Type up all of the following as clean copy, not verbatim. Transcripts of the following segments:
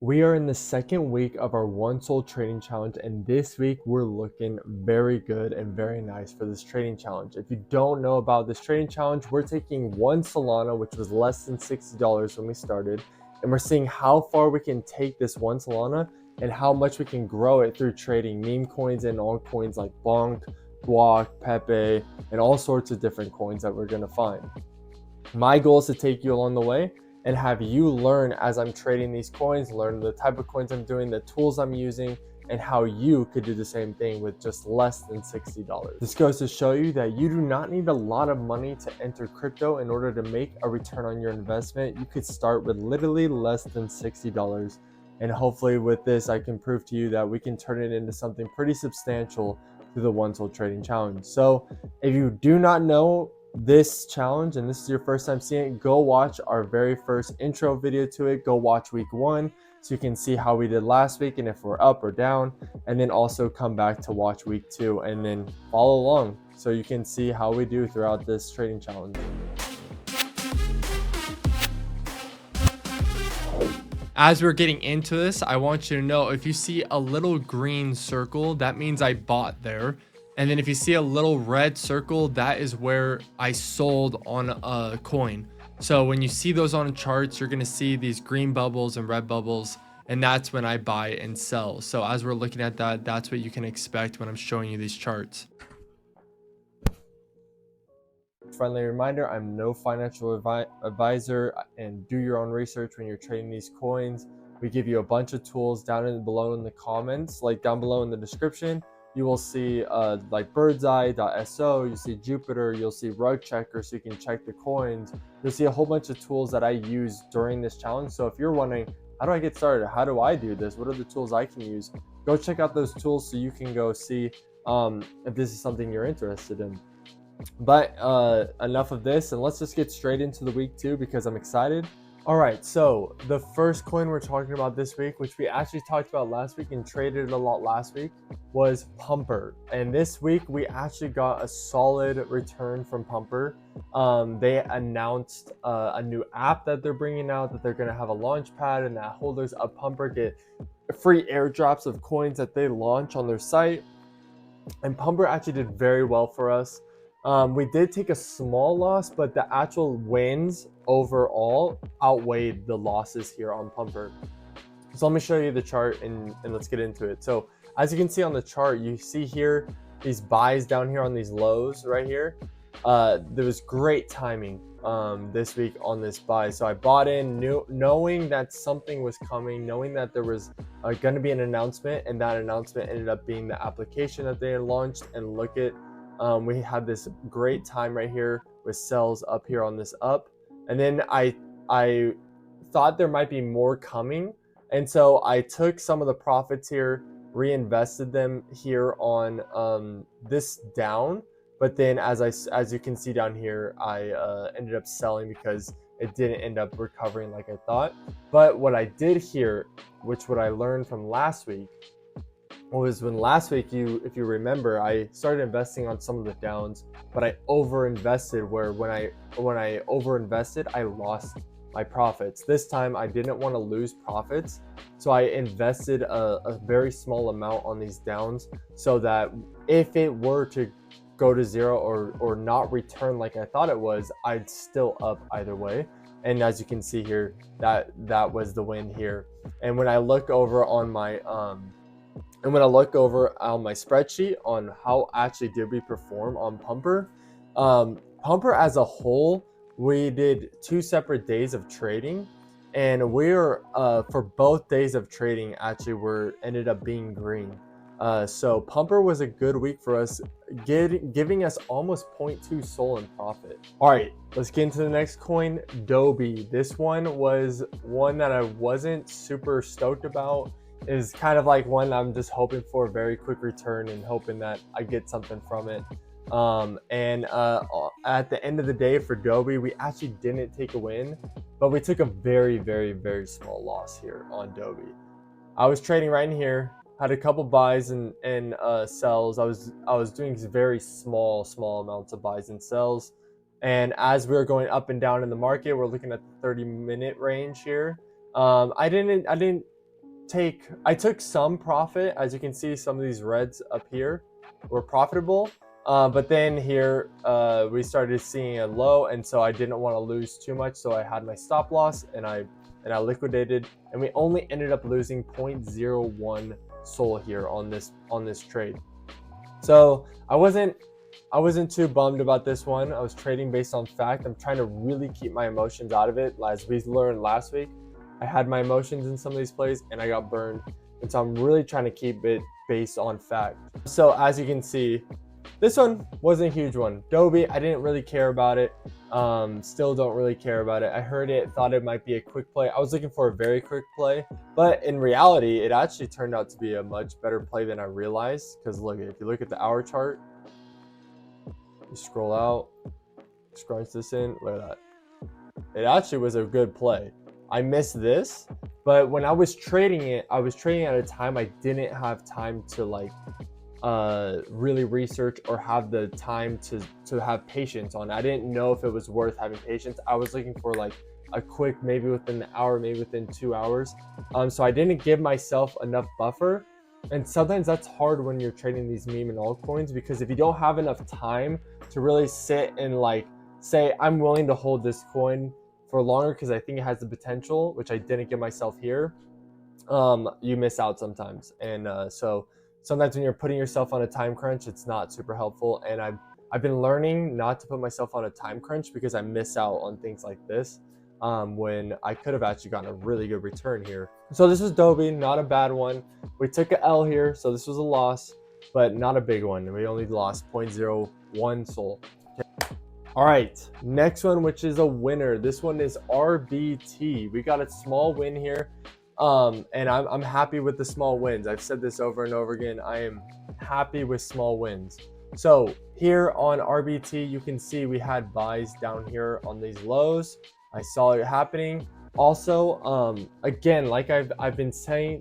We are in the second week of our one SOL trading challenge, and this week we're looking very good and very nice for this trading challenge. If you don't know about this trading challenge, we're taking one Solana, which was less than $60 when we started, and we're seeing how far we can take this one Solana and how much we can grow it through trading meme coins and altcoins like Bonk, GUAC, Pepe, and all sorts of different coins that we're going to find. My goal is to take you along the way and have you learn as I'm trading these coins, learn the type of coins I'm doing, the tools I'm using, and how you could do the same thing with just less than $60. This goes to show you that you do not need a lot of money to enter crypto in order to make a return on your investment. You could start with literally less than $60. And hopefully with this, I can prove to you that we can turn it into something pretty substantial through the one SOL trading challenge. So if you do not know this challenge and this is your first time seeing it, go watch our very first intro video to it. Go watch week 1 so you can see how we did last week and if we're up or down, and then also come back to watch week 2 and then follow along so you can see how we do throughout this trading challenge. As we're getting into this, I want you to know if you see a little green circle, that means I bought there. And then if you see a little red circle, that is where I sold on a coin. So when you see those on charts, you're going to see these green bubbles and red bubbles, and that's when I buy and sell. So as we're looking at that, that's what you can expect when I'm showing you these charts. Friendly reminder, I'm no financial advisor, and do your own research when you're trading these coins. We give you a bunch of tools below in the comments, like down below in the description. You will see like birdseye.so, you see Jupiter, you'll see rug checker so you can check the coins. You'll see a whole bunch of tools that I use during this challenge. So if you're wondering, how do I get started? How do I do this? What are the tools I can use? Go check out those tools so you can go see if this is something you're interested in. But enough of this, and let's just get straight into the week 2 because I'm excited. All right, so the first coin we're talking about this week, which we actually talked about last week and traded a lot last week, was PUMPR. And this week we actually got a solid return from PUMPR. They announced a new app that they're bringing out, that they're going to have a launch pad, and that holders of PUMPR get free airdrops of coins that they launch on their site. And PUMPR actually did very well for us. We did take a small loss, but the actual wins overall outweighed the losses here on PUMPR. So let me show you the chart and let's get into it. So as you can see on the chart, you see here these buys down here on these lows right here. There was great timing this week on this buy. So I bought in knowing that something was coming, knowing that there was going to be an announcement, and that announcement ended up being the application that they had launched. And look at we had this great time right here with sells up here on this up, and then I thought there might be more coming, and so I took some of the profits here, reinvested them here on this down. But then as you can see down here, I ended up selling because it didn't end up recovering like I thought. But what I did here, what I learned from last week, was when last week, if you remember, I started investing on some of the downs, but I overinvested, where when I overinvested, I lost my profits. This time I didn't want to lose profits, so I invested a very small amount on these downs, so that if it were to go to zero or not return like I thought it was, I'd still up either way. And as you can see here, that was the win here. And when I look over on my spreadsheet on how actually did we perform on PUMPR, PUMPR as a whole, we did 2 separate days of trading, and we're for both days of trading actually ended up being green. So PUMPR was a good week for us, giving us almost 0.2 SOL in profit. All right, let's get into the next coin, DOBI. This one was one that I wasn't super stoked about. Is kind of like one I'm just hoping for a very quick return and hoping that I get something from it. At the end of the day for DOBI, we actually didn't take a win, but we took a very, very, very small loss here on DOBI. I was trading right in here, had a couple buys and sells. I was doing very small amounts of buys and sells. And as we were going up and down in the market, we're looking at the 30-minute range here. I didn't I took some profit. As you can see, some of these reds up here were profitable. But then here we started seeing a low, and so I didn't want to lose too much, so I had my stop loss and I liquidated, and we only ended up losing 0.01 SOL here on this trade. So I wasn't too bummed about this one. I was trading based on fact. I'm trying to really keep my emotions out of it. As we learned last week, I had my emotions in some of these plays and I got burned, and so I'm really trying to keep it based on fact. So as you can see, this one wasn't a huge one. DOBI, I didn't really care about it. Still don't really care about it. I heard it, thought it might be a quick play. I was looking for a very quick play, but in reality, it actually turned out to be a much better play than I realized. Because look, if you look at the hour chart, you scroll out, scrunch this in, look at that. It actually was a good play. I missed this, but when I was trading it, I was trading at a time I didn't have time to like really research or have the time to have patience on. I didn't know if it was worth having patience. I was looking for like a quick, maybe within an hour, maybe within 2 hours. So I didn't give myself enough buffer. And sometimes that's hard when you're trading these meme and altcoins, because if you don't have enough time to really sit and like say, I'm willing to hold this coin for longer because I think it has the potential, which I didn't give myself here, you miss out sometimes. And so sometimes when you're putting yourself on a time crunch, it's not super helpful. And I've been learning not to put myself on a time crunch because I miss out on things like this, when I could have actually gotten a really good return here. So this was DOBI, not a bad one. We took a L here, so this was a loss, but not a big one. We only lost 0.01 SOL. Okay. All right, next one, which is a winner. This one is RBT. We got a small win here. And I'm happy with the small wins. I've said this over and over again. I am happy with small wins. So here on RBT, you can see we had buys down here on these lows. I saw it happening. Also, again, like I've been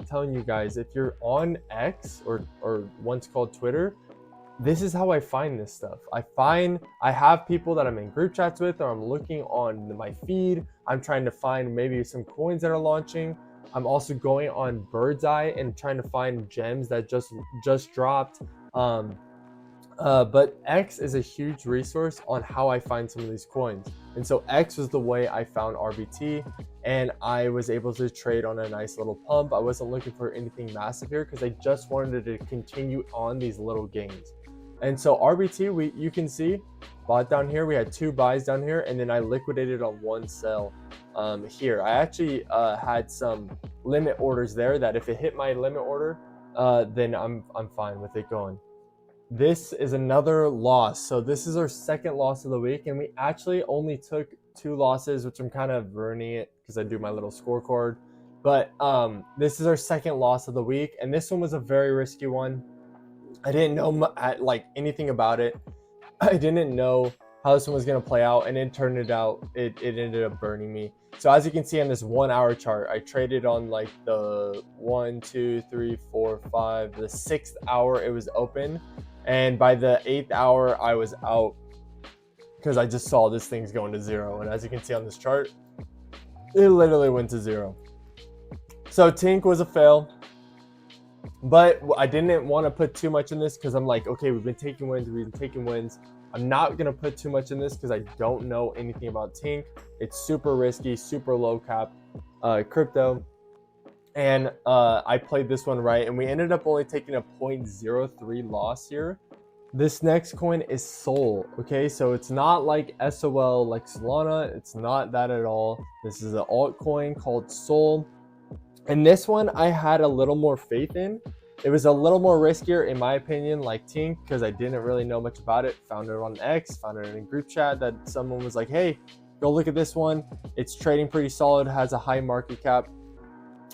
telling you guys, if you're on X or once called Twitter, this is how I find this stuff. I have people that I'm in group chats with, or I'm looking on my feed. I'm trying to find maybe some coins that are launching. I'm also going on Bird's Eye and trying to find gems that just dropped. But X is a huge resource on how I find some of these coins. And so X was the way I found RBT, and I was able to trade on a nice little pump. I wasn't looking for anything massive here because I just wanted to continue on these little gains. And so RBT, you can see, bought down here. We had 2 buys down here, and then I liquidated on 1 sell here. I actually had some limit orders there that if it hit my limit order, then I'm fine with it going. This is another loss. So this is our second loss of the week, and we actually only took 2 losses, which I'm kind of ruining it because I do my little scorecard. But this is our second loss of the week, and this one was a very risky one. I didn't know like anything about it. I didn't know how this one was going to play out, and it turned out it ended up burning me. So as you can see on this 1 hour chart, I traded on like the 1, 2, 3, 4, 5, the 6th hour it was open, and by the 8th hour I was out because I just saw this thing's going to 0. And as you can see on this chart, it literally went to 0. So TINK was a fail. But I didn't want to put too much in this because I'm like, okay, we've been taking wins. I'm not going to put too much in this because I don't know anything about TINK. It's super risky, super low cap crypto. And I played this one right, and we ended up only taking a 0.03 loss here. This next coin is SOL, okay? So it's not like SOL, like Solana. It's not that at all. This is an altcoin called SOL. And this one I had a little more faith in. It was a little more riskier in my opinion, like TINK, because I didn't really know much about it. Found it on X, found it in a group chat that someone was like, hey, go look at this one. It's trading pretty solid, has a high market cap.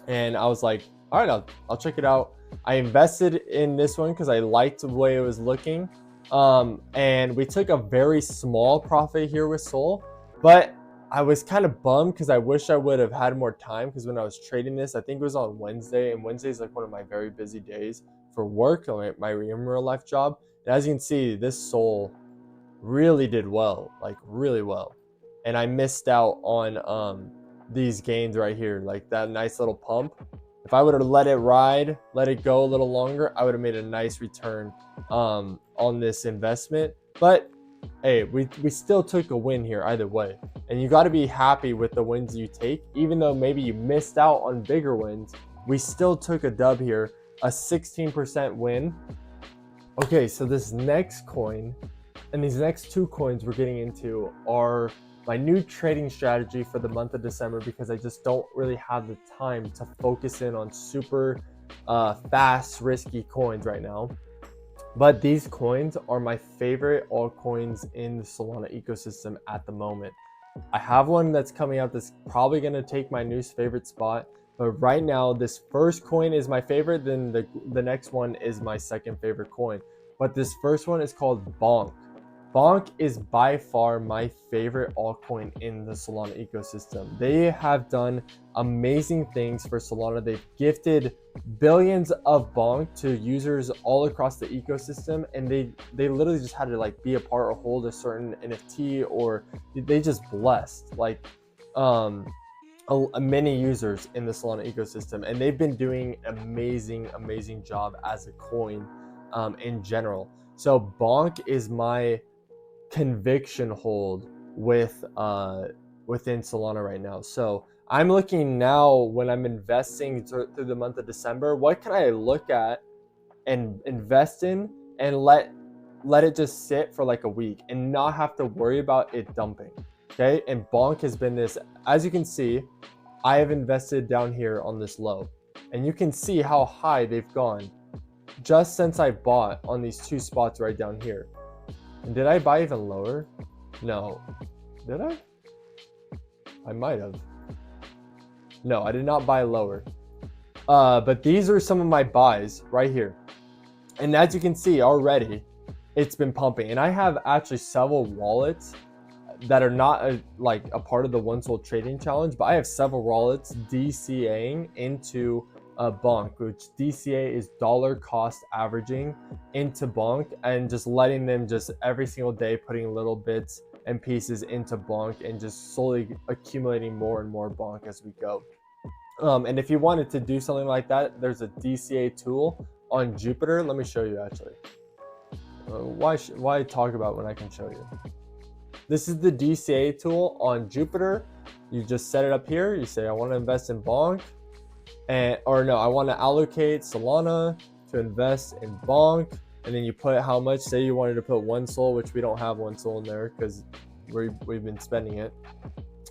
And I was like, all right, I'll check it out. I invested in this one because I liked the way it was looking. And we took a very small profit here with SOL, but I was kind of bummed because I wish I would have had more time, because when I was trading this, I think it was on Wednesday, and Wednesday is like one of my very busy days for work, my real life job. And as you can see, this SOL really did well, like really well. And I missed out on these gains right here, like that nice little pump. If I would have let it ride, let it go a little longer, I would have made a nice return on this investment. But hey, we still took a win here either way. And you got to be happy with the wins you take, even though maybe you missed out on bigger wins. We still took a dub here, a 16% win. Okay, so this next coin and these next two coins we're getting into are my new trading strategy for the month of December, because I just don't really have the time to focus in on super fast, risky coins right now. But these coins are my favorite altcoins in the Solana ecosystem at the moment. I have one that's coming out that's probably going to take my new favorite spot. But right now, this first coin is my favorite. Then the next one is my second favorite coin. But this first one is called Bonk. Bonk is by far my favorite altcoin in the Solana ecosystem. They have done amazing things for Solana. They've gifted billions of Bonk to users all across the ecosystem, and they literally just had to like be a part or hold a certain NFT, or they just blessed like many users in the Solana ecosystem, and they've been doing amazing job as a coin in general. So Bonk is my conviction hold with within Solana right now. So I'm looking now when I'm investing through the month of December, what can I look at and invest in and let it just sit for like a week and not have to worry about it dumping. Okay, and Bonk has been this, as you can see, I have invested down here on this low, and you can see how high they've gone just since I bought on these two spots right down here. And did I buy even lower? No. Did I? I might have. No, I did not buy lower. But these are some of my buys right here. And as you can see already, it's been pumping. And I have actually several wallets that are not a part of the One Soul Trading Challenge, but I have several wallets DCAing into Bonk, which DCA is dollar cost averaging into Bonk, and just letting them just every single day putting little bits and pieces into Bonk and just slowly accumulating more and more Bonk as we go. And if you wanted to do something like that, there's a DCA tool on Jupiter. Let me show you actually. Why talk about when I can show you? This is the DCA tool on Jupiter. You just set it up here. You say, I want to invest in Bonk. Or no, I want to allocate Solana to invest in Bonk. And then you put how much. Say you wanted to put 1 SOL, which we don't have 1 SOL in there because we've been spending it.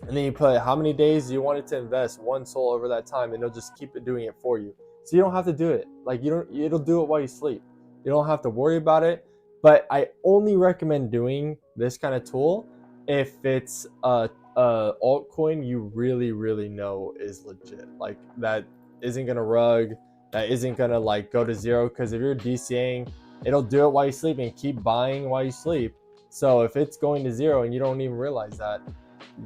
And then you put how many days you wanted to invest 1 SOL over that time, and it'll just keep it doing it for you. So you don't have to do it. Like it'll do it while you sleep. You don't have to worry about it. But I only recommend doing this kind of tool if it's a altcoin you really know is legit. Like that isn't gonna rug, that isn't gonna like go to zero. Because if you're DCAing, it'll do it while you sleep and keep buying while you sleep. So if it's going to zero and you don't even realize that,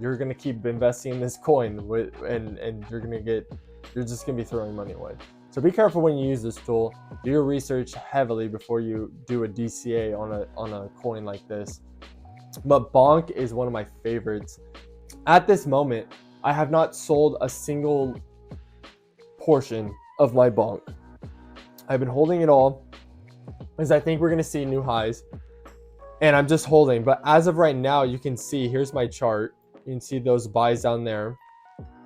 you're gonna keep investing in this coin and you're just gonna be throwing money away. So be careful when you use this tool. Do your research heavily before you do a DCA on a coin like this. But Bonk is one of my favorites. At this moment, I have not sold a single portion of my Bonk. I've been holding it all because I think we're gonna see new highs, and I'm just holding. But as of right now, you can see, here's my chart. You can see those buys down there.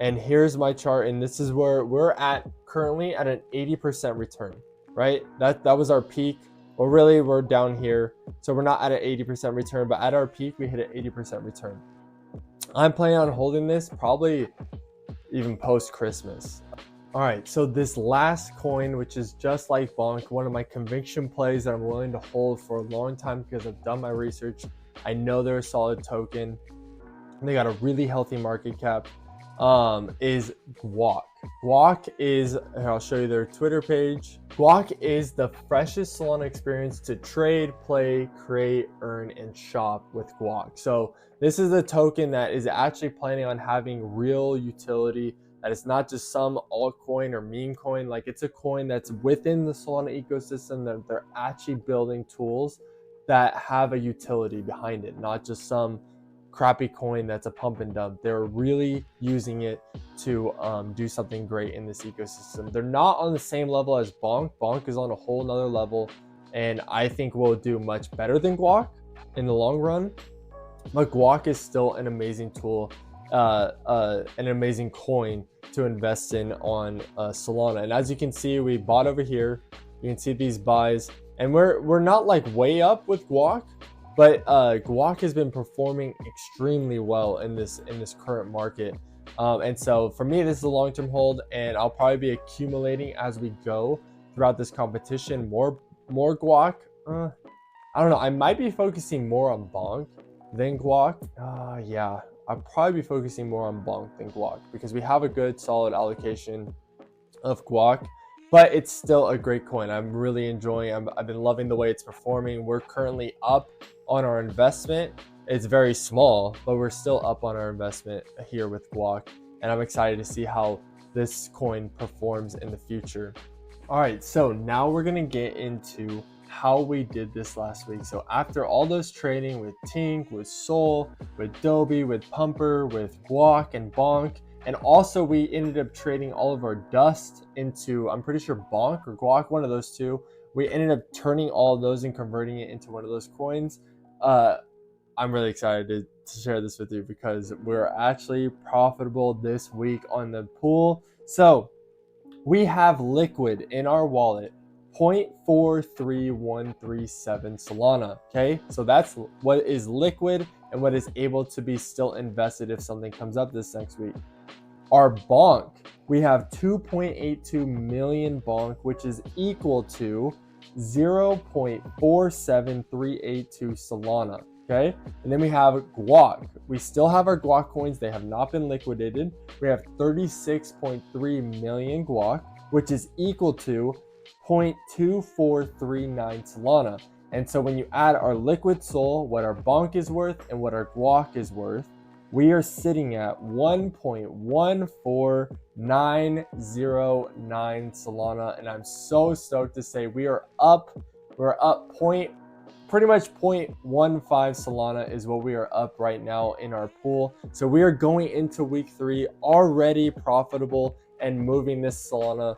And here's my chart, and this is where we're at currently at an 80% return, right? That was our peak. Well, really, we're down here. So we're not at an 80% return, but at our peak, we hit an 80% return. I'm planning on holding this probably even post-Christmas. All right, so this last coin, which is just like Bonk, one of my conviction plays that I'm willing to hold for a long time because I've done my research. I know they're a solid token. They got a really healthy market cap. Is GUAC. GUAC is, I'll show you their Twitter page. GUAC is the freshest Solana experience to trade, play, create, earn, and shop with GUAC. So this is a token that is actually planning on having real utility, that it's not just some altcoin or meme coin. Like, it's a coin that's within the Solana ecosystem, that they're actually building tools that have a utility behind it, not just some crappy coin that's a pump and dump. They're really using it to do something great in this ecosystem. They're not on the same level as Bonk. Bonk is on a whole nother level, and I think will do much better than GUAC in the long run. But GUAC is still an amazing tool, an amazing coin to invest in on Solana. And as you can see, we bought over here. You can see these buys, and we're not like way up with GUAC, but GUAC has been performing extremely well in this current market. And so for me, this is a long-term hold, and I'll probably be accumulating as we go throughout this competition. More GUAC. I don't know. I might be focusing more on Bonk than GUAC. Yeah, I'll probably be focusing more on Bonk than GUAC because we have a good solid allocation of GUAC, but it's still a great coin. I'm really enjoying. I've been loving the way it's performing. We're currently up on our investment. It's very small, but we're still up on our investment here with GUAC, and I'm excited to see how this coin performs in the future. All right, so now we're gonna get into how we did this last week. So after all those trading with TINK, with SOL, with DOBI, with PUMPR, with GUAC and Bonk, and also we ended up trading all of our dust into, I'm pretty sure Bonk or GUAC, one of those two. We ended up turning all of those and converting it into one of those coins. I'm really excited to share this with you because we're actually profitable this week on the pool. So we have liquid in our wallet 0.43137 Solana. Okay, so that's what is liquid and what is able to be still invested if something comes up this next week. Our Bonk, we have 2.82 million Bonk, which is equal to 0.47382 Solana. Okay, and then we have GUAC. We still have our GUAC coins. They have not been liquidated. We have 36.3 million GUAC, which is equal to 0.2439 Solana. And so when you add our liquid SOL, what our Bonk is worth, and what our GUAC is worth, we are sitting at 1.14909 Solana. And I'm so stoked to say we are up. We're up pretty much 0.15 Solana is what we are up right now in our pool. So we are going into week 3 already profitable and moving this Solana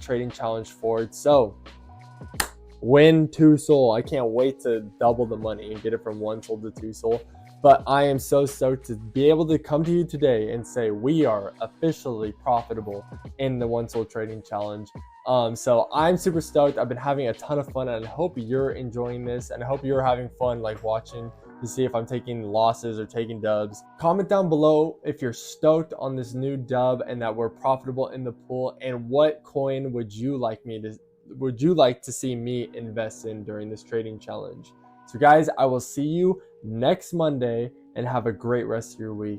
trading challenge forward. So win 2 SOL. I can't wait to double the money and get it from 1 SOL to 2 SOL. But I am so stoked to be able to come to you today and say we are officially profitable in the 1 SOL trading challenge. So I'm super stoked. I've been having a ton of fun, and I hope you're enjoying this, and I hope you're having fun like watching to see if I'm taking losses or taking dubs. Comment down below if you're stoked on this new dub and that we're profitable in the pool, and what coin would you like to see me invest in during this trading challenge. So guys, I will see you next Monday, and have a great rest of your week.